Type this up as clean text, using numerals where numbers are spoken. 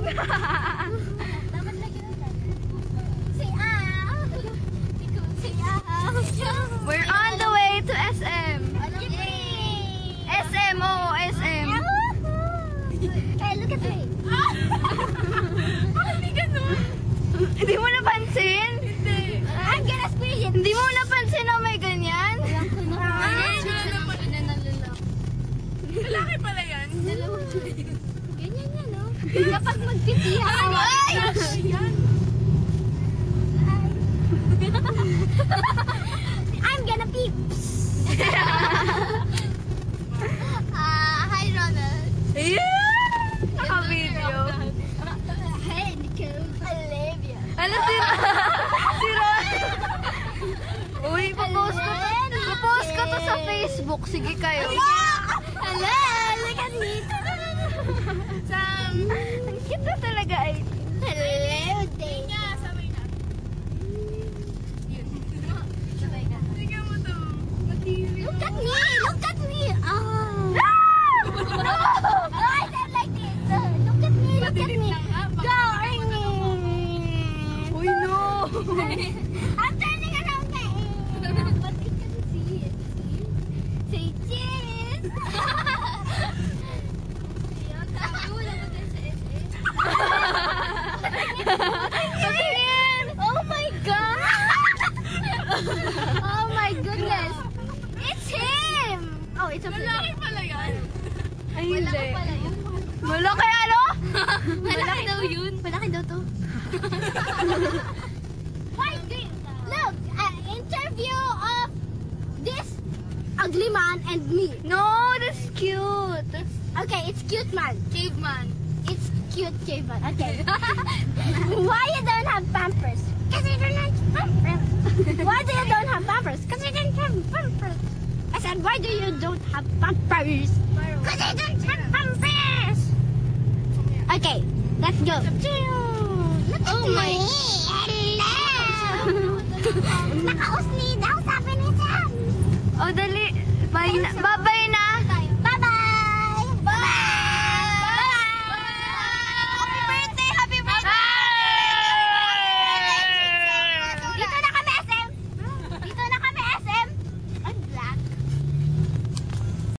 Dapat lagi na. Say ah. Say ah. We're on the way to SM. SM, oh, SM. Hey, look at me. Bakit di ganun? Hindi mo napansin? Hindi. I'm gonna spray it. Hindi mo napansin na may ganyan? Lalaki pala yan. Ganyan yan, no? Kapag magpipiha ka. I'm gonna peep. Hi, Ronald. Yeah! Naka-video. Hey, Nicole. I love you. Ano si Ron? Uy, papost ko to sa Facebook. Sige kayo. Hello, look at me. Ang cute na talaga ay. Hello, Dave. Sabay na. Sabay ka. Tingnan mo to. Look at me. Look at me. Oh. I said like this. Look at me. Look at me. Go, Ernie. Uy, no. I'm turning around na but they can see it. See? Say cheese. Oh my god! Oh my goodness! It's him! Oh, it's a Lalaki pala yan. Ay, hindi. pala yun. Malaki ano? Malaki daw yun. Malaki daw to. Why do you... Look! Interview of this ugly man and me. No, that's cute. Okay, it's cute man. Caveman. It's cute caveman. Okay. Why you don't have pampers? Because you don't have pampers. Why do you don't have pampers? Because you don't have pampers. I said, why do you don't have pampers? Because you don't have pampers. Okay, let's go. Look at me. Hello. Nakausli daw, sabi ni Sam. Oh, dali. Babay